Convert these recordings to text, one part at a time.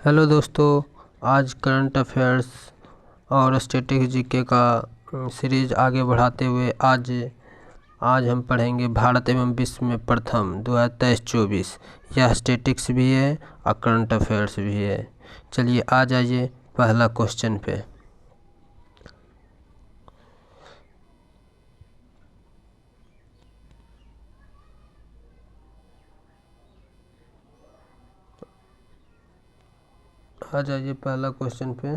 Hello दोस्तों, आज current affairs और स्टैटिक जीके का सीरीज आगे बढ़ाते हुए आज हम पढ़ेंगे भारत एवं विश्व में प्रथम 2023-24। यह स्टैटिक्स भी है और करंट अफेयर्स भी है। चलिए आ जाइए पहला क्वेश्चन पे। आ जाइए पहला क्वेश्चन पे।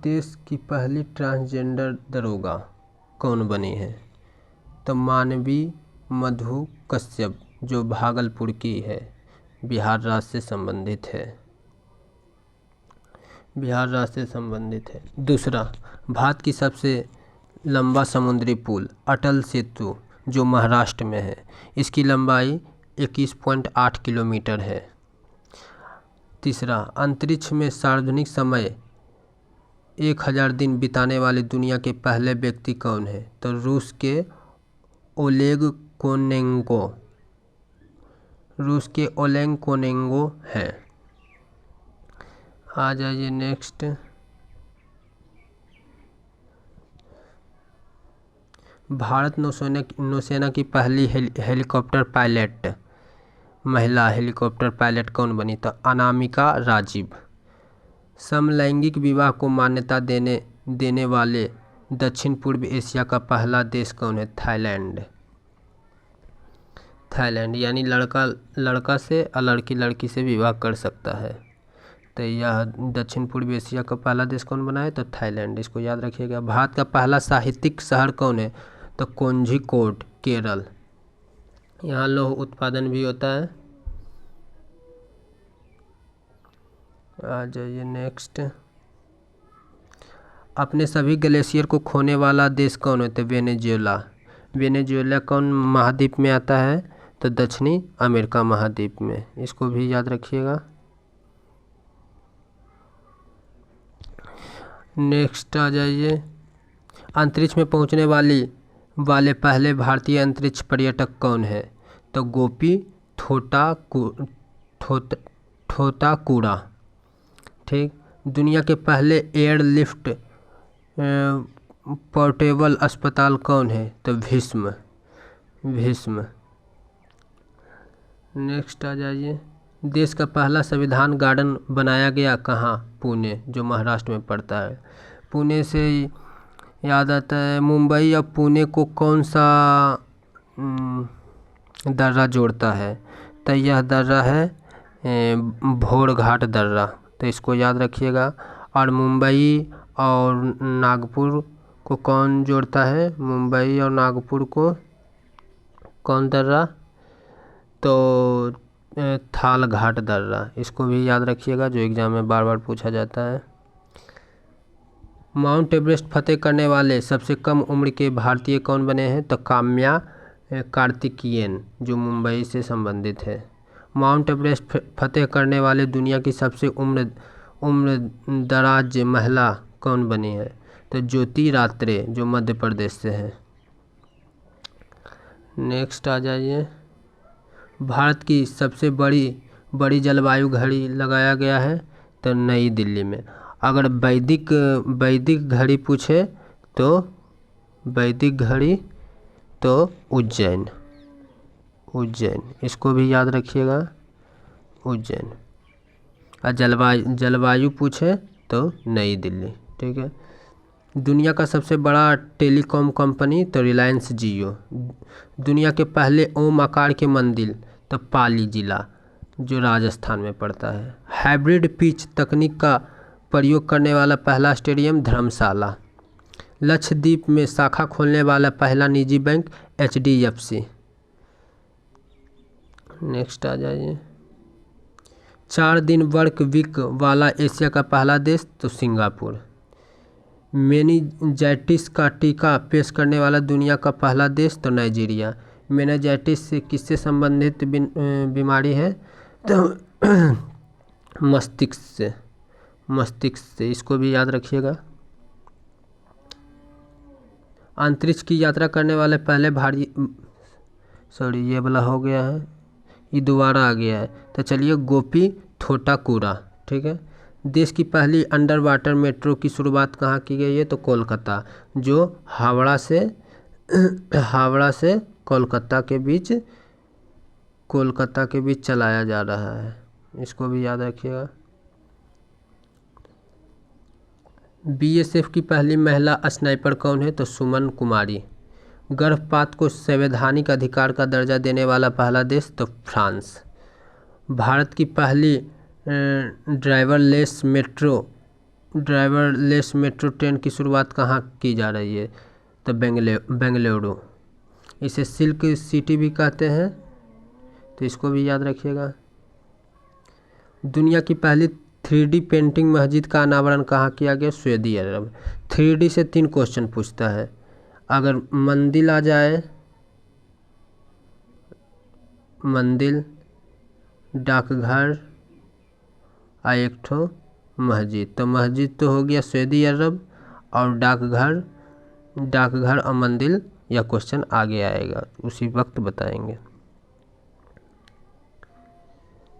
देश की पहली ट्रांसजेंडर दरोगा कौन बनी है? तो मानवी मधु कश्यप, जो भागलपुर की है, बिहार राज्य से संबंधित है। दूसरा, भारत की सबसे लंबा समुद्री पुल अटल सेतु, जो महाराष्ट्र में है, इसकी लंबाई 21.8 किलोमीटर है। तीसरा, अंतरिक्ष में सार्वजनिक समय 1000 दिन बिताने वाले दुनिया के पहले व्यक्ति कौन है? तो रूस के ओलेग कोनेंको है। आ जाइए नेक्स्ट। भारत नौसेना की पहली हेलीकॉप्टर पायलट महिला हेलीकॉप्टर पायलट कौन बनी? तो अनामिका राजीव। समलैंगिक विवाह को मान्यता देने वाले दक्षिण पूर्व एशिया का पहला देश कौन है? थाईलैंड, यानी लड़का लड़का से और लड़की लड़की से विवाह कर सकता है। तो यह दक्षिण पूर्व एशिया का पहला देश कौन बना है? तो थाईलैंड, इसको याद रखिएगा। भारत का पहला साहित्यिक शहर कौन है? तो कोझिकोड, केरल। यहाँ लौह उत्पादन भी होता है। आ जाइए नेक्स्ट। अपने सभी ग्लेशियर को खोने वाला देश कौन है? तो वेनेजुएला कौन महाद्वीप में आता है? तो दक्षिणी अमेरिका महाद्वीप में, इसको भी याद रखिएगा। नेक्स्ट आ जाइए। अंतरिक्ष में पहुंचने वाले पहले भारतीय अंतरिक्ष पर्यटक कौन है? तो गोपी ठोताकुरा। ठीक। दुनिया के पहले एयरलिफ्ट पोर्टेबल अस्पताल कौन है? तो भीष्म। नेक्स्ट आ जाइए। देश का पहला संविधान गार्डन बनाया गया कहाँ? पुणे, जो महाराष्ट्र में पड़ता है। पुणे से याद आता है, मुंबई और पुणे को कौन सा दर्रा जोड़ता है? तो यह दर्रा है भोरघाट दर्रा, तो इसको याद रखिएगा। और मुंबई और नागपुर को कौन जोड़ता है? मुंबई और नागपुर को कौन दर्रा? तो थाल घाट दर्रा, इसको भी याद रखिएगा, जो एग्जाम में बार बार पूछा जाता है। माउंट एवरेस्ट फतेह करने वाले सबसे कम उम्र के भारतीय कौन बने हैं? तो काम्या कार्तिकेयन, जो मुंबई से संबंधित है। माउंट एवरेस्ट फतेह करने वाले दुनिया की सबसे उम्र दराज महिला कौन बनी है? तो ज्योति रात्रे, जो मध्य प्रदेश से है। नेक्स्ट आ जाइए। भारत की सबसे बड़ी जलवायु घड़ी लगाया गया है तो नई दिल्ली में। अगर वैदिक घड़ी पूछे तो उज्जैन, इसको भी याद रखिएगा, उज्जैन। और जलवायु पूछे तो नई दिल्ली। ठीक है। दुनिया का सबसे बड़ा टेलीकॉम कंपनी तो रिलायंस जियो। दुनिया के पहले ओम आकार के मंदिर तो पाली जिला, जो राजस्थान में पड़ता है। हाइब्रिड पिच तकनीक का प्रयोग करने वाला पहला स्टेडियम धर्मशाला। लक्षद्वीप में शाखा खोलने वाला पहला निजी बैंक HDFC। नेक्स्ट आ जाइए। 4 दिन वर्क वीक वाला एशिया का पहला देश तो सिंगापुर। मेनिंजाइटिस का टीका पेश करने वाला दुनिया का पहला देश तो नाइजीरिया। मेनिंजाइटिस से किससे संबंधित बीमारी है? तो मस्तिष्क से, इसको भी याद रखिएगा। अंतरिक्ष की यात्रा करने वाले पहले ये वाला हो गया है। ये दोबारा आ गया है। तो चलिए गोपी थोटाकुरा, ठीक है। देश की पहली अंडर वाटर मेट्रो की शुरुआत कहाँ की गई है? तो कोलकाता, जो हावड़ा से कोलकाता के बीच चलाया जा रहा है। इसको भी याद रखिएगा। बीएसएफ की पहली महिला स्नाइपर कौन है? तो सुमन कुमारी। गर्भपात को संवैधानिक अधिकार का दर्जा देने वाला पहला देश? तो फ्रांस। भारत की पहली ड्राइवरलेस मेट्रो ट्रेन की शुरुआत कहाँ की जा रही है? तो बेंगलुरु। इसे सिल्क सिटी भी कहते हैं, तो इसको भी याद रखिएगा। दुनिया की पहली 3D पेंटिंग मस्जिद का अनावरण कहाँ किया गया? सऊदी अरब। 3D से 3 क्वेश्चन पूछता है। अगर मंदिर आ जाए, मंदिर, डाकघर और एक ठो मस्जिद, तो मस्जिद तो हो गया सऊदी अरब, और डाकघर और मंदिर, यह क्वेश्चन आगे आएगा, उसी वक्त बताएंगे।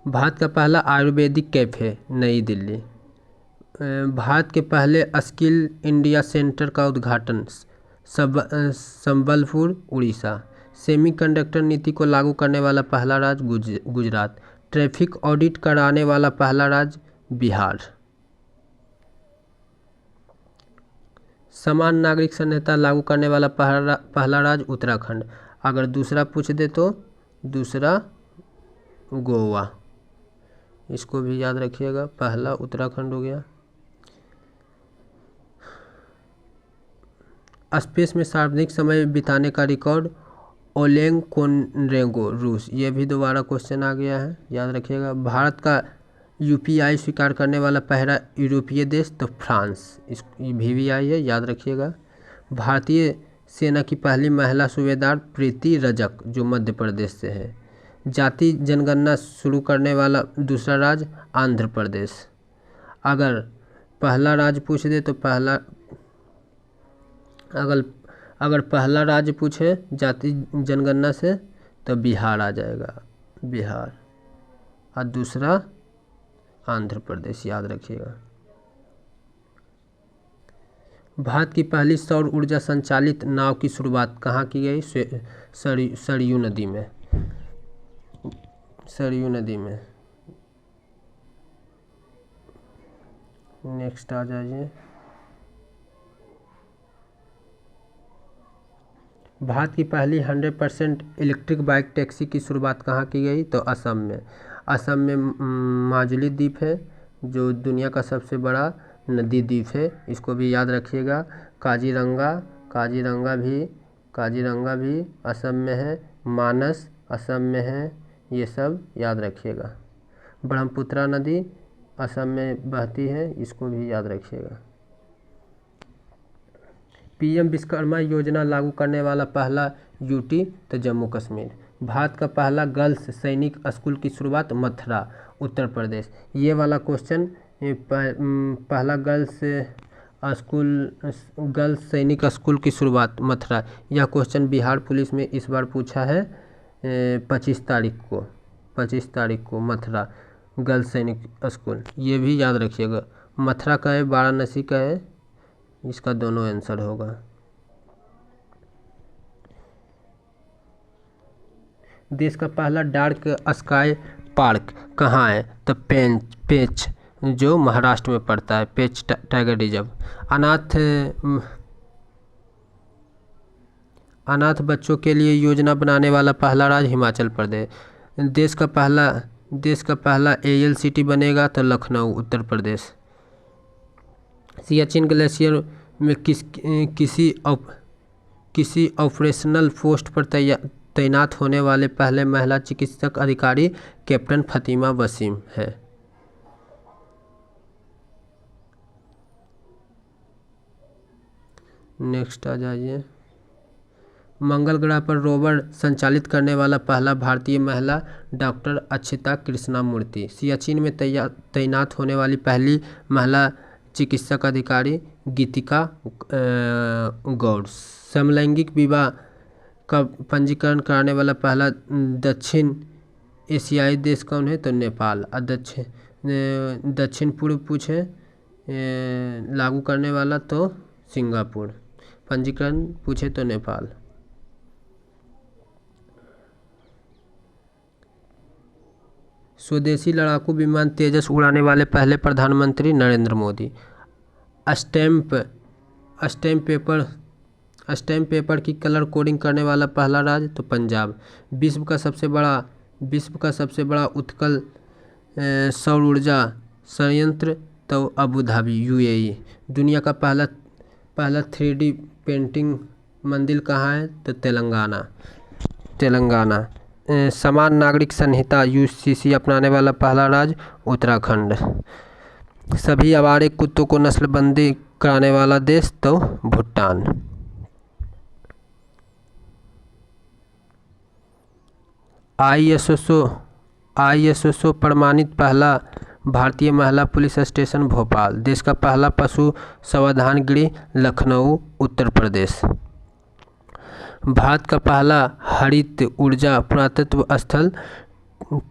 भारत का पहला आयुर्वेदिक कैफे नई दिल्ली। भारत के पहले स्किल इंडिया सेंटर का उद्घाटन संबलपुर, उड़ीसा। सेमीकंडक्टर नीति को लागू करने वाला पहला राज्य गुजरात। ट्रैफिक ऑडिट कराने वाला पहला राज्य बिहार। समान नागरिक संहिता लागू करने वाला पहला राज्य उत्तराखंड। अगर दूसरा पूछ दे तो दूसरा गोवा। इसको भी याद रखिएगा, पहला उत्तराखंड हो गया। स्पेस में सार्वजनिक समय बिताने का रिकॉर्ड ओलेग कोनरेगो, रूस। ये भी दोबारा क्वेश्चन आ गया है, याद रखिएगा। भारत का यूपीआई स्वीकार करने वाला पहला यूरोपीय देश? तो फ्रांस। इस VVI है, याद रखिएगा। भारतीय सेना की पहली महिला सूबेदार प्रीति रजक, जो मध्य प्रदेश से है। जाति जनगणना शुरू करने वाला दूसरा राज्य आंध्र प्रदेश। अगर पहला राज्य पूछ दे तो अगर पहला राज्य पूछे जाति जनगणना से तो बिहार आ जाएगा, बिहार, और दूसरा आंध्र प्रदेश, याद रखिएगा। भारत की पहली सौर ऊर्जा संचालित नाव की शुरुआत कहाँ की गई? सरयू नदी में, सरयू नदी में। नेक्स्ट आ जाइए। भारत की पहली 100% इलेक्ट्रिक बाइक टैक्सी की शुरुआत कहाँ की गई? तो असम में। असम में माजुली द्वीप है, जो दुनिया का सबसे बड़ा नदी द्वीप है, इसको भी याद रखिएगा। काजीरंगा भी असम में है। मानस असम में है, ये सब याद रखिएगा। ब्रह्मपुत्रा नदी असम में बहती है, इसको भी याद रखिएगा। PM विश्वकर्मा योजना लागू करने वाला पहला यूटी? तो जम्मू कश्मीर। भारत का पहला गर्ल्स सैनिक स्कूल की शुरुआत? मथुरा, उत्तर प्रदेश। ये वाला क्वेश्चन, पहला गर्ल्स सैनिक स्कूल की शुरुआत मथुरा, यह क्वेश्चन बिहार पुलिस में इस बार पूछा है 25 तारीख को मथुरा गर्ल्स सैनिक स्कूल, ये भी याद रखिएगा। मथुरा का है, वाराणसी का है, इसका दोनों आंसर होगा। देश का पहला डार्क स्काई पार्क कहाँ है? तो पेंच, जो महाराष्ट्र में पड़ता है, पेंच टाइगर रिजर्व। अनाथ बच्चों के लिए योजना बनाने वाला पहला राज्य हिमाचल प्रदेश। देश का पहला ALCT बनेगा? तो लखनऊ, उत्तर प्रदेश। सियाचिन ग्लेशियर में किसी ऑपरेशनल पोस्ट पर तैनात होने वाले पहले महिला चिकित्सक अधिकारी कैप्टन फतिमा वसीम है। नेक्स्ट आ जाइए। मंगल ग्रह पर रोवर संचालित करने वाला पहला भारतीय महिला? डॉक्टर अक्षिता कृष्णामूर्ति। सियाचिन में तैनात होने वाली पहली महिला चिकित्सक अधिकारी गीतिका गौड़। समलैंगिक विवाह का पंजीकरण कराने वाला पहला दक्षिण एशियाई देश कौन है? तो नेपाल। और दक्षिण पूर्व पूछे लागू करने वाला तो सिंगापुर। पंजीकरण पूछे तो नेपाल। स्वदेशी लड़ाकू विमान तेजस उड़ाने वाले पहले प्रधानमंत्री नरेंद्र मोदी। स्टैम्प पेपर की कलर कोडिंग करने वाला पहला राज्य तो पंजाब। विश्व का सबसे बड़ा उत्कल सौर ऊर्जा संयंत्र तो अबू धाबी यूएई। दुनिया का पहला 3D पेंटिंग मंदिर कहाँ है? तो तेलंगाना। समान नागरिक संहिता UCC अपनाने वाला पहला राज्य उत्तराखंड। सभी आवारे कुत्तों को नस्लबंदी कराने वाला देश तो भूटान। ISO प्रमाणित पहला भारतीय महिला पुलिस स्टेशन भोपाल। देश का पहला पशु संवर्धन गृह लखनऊ उत्तर प्रदेश। भारत का पहला हरित ऊर्जा पुरातत्व स्थल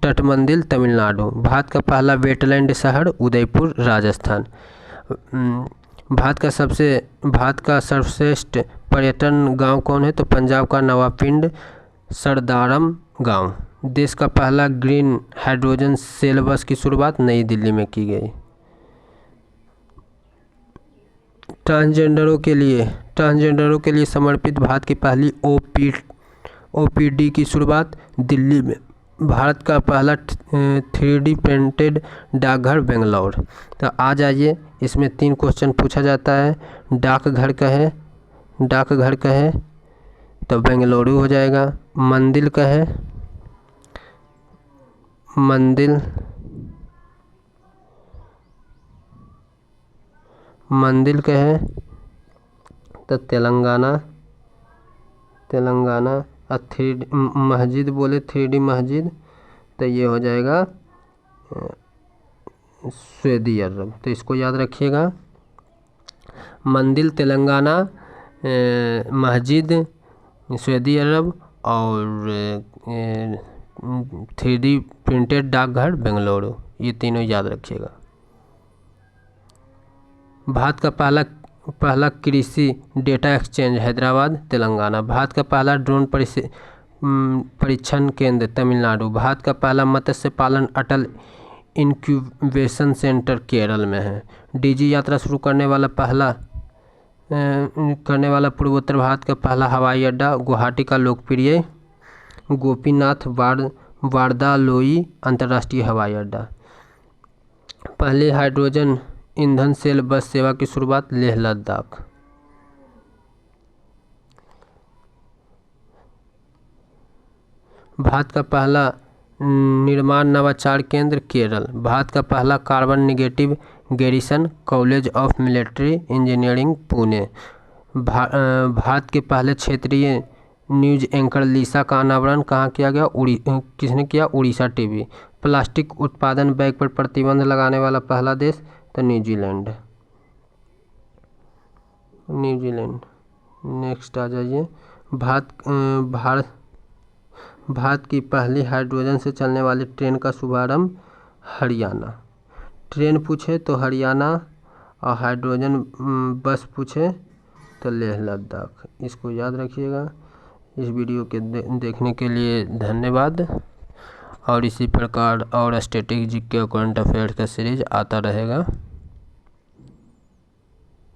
तटमंदिर तमिलनाडु। भारत का पहला वेटलैंड शहर उदयपुर राजस्थान। भारत का सर्वश्रेष्ठ पर्यटन गांव कौन है? तो पंजाब का नवापिंड सरदारम गांव। देश का पहला ग्रीन हाइड्रोजन सेल बस की शुरुआत नई दिल्ली में की गई। ट्रांसजेंडरों के लिए समर्पित भारत की पहली OPD की शुरुआत दिल्ली में। भारत का पहला 3D प्रिंटेड डाकघर बेंगलोर। तो आ जाइए, इसमें 3 क्वेश्चन पूछा जाता है। डाकघर कहे तो बेंगलुरु हो जाएगा। मंदिर कहे तो तेलंगाना। और मस्जिद बोले 3D मस्जिद तो ये हो जाएगा सऊदी अरब। तो इसको याद रखिएगा। मंदिर तेलंगाना, मस्जिद सऊदी अरब और 3D प्रिंटेड डाकघर बेंगलुरु, ये तीनों याद रखिएगा। भारत का पहला कृषि डेटा एक्सचेंज हैदराबाद तेलंगाना। भारत का पहला ड्रोन परीक्षण केंद्र तमिलनाडु। भारत का पहला मत्स्य पालन अटल इंक्यूबेशन सेंटर केरल में है। DG यात्रा शुरू करने वाला पूर्वोत्तर भारत का पहला हवाई अड्डा गुवाहाटी का लोकप्रिय गोपीनाथ वारदालोई अंतर्राष्ट्रीय हवाई अड्डा। पहले हाइड्रोजन ईंधन सेल बस सेवा की शुरुआत लेह लद्दाख। भारत का पहला निर्माण नवाचार केंद्र केरल। भारत का पहला carbon negative garrison college of military engineering Pune. Bharat के पहले क्षेत्रीय न्यूज एंकर लिसा का अनावरण कहाँ किया गया? किसने किया? उड़ीसा टीवी। प्लास्टिक उत्पादन बैग पर प्रतिबंध लगाने वाला पहला देश तो न्यूजीलैंड। नेक्स्ट आ जाइए। भारत की पहली हाइड्रोजन से चलने वाली ट्रेन का शुभारंभ हरियाणा। ट्रेन पूछे तो हरियाणा और हाइड्रोजन बस पूछे तो लेह लद्दाख। इसको याद रखिएगा। इस वीडियो के देखने के लिए धन्यवाद। और इसी प्रकार और स्टैटिक जीके और करंट अफेयर्स का सीरीज आता रहेगा।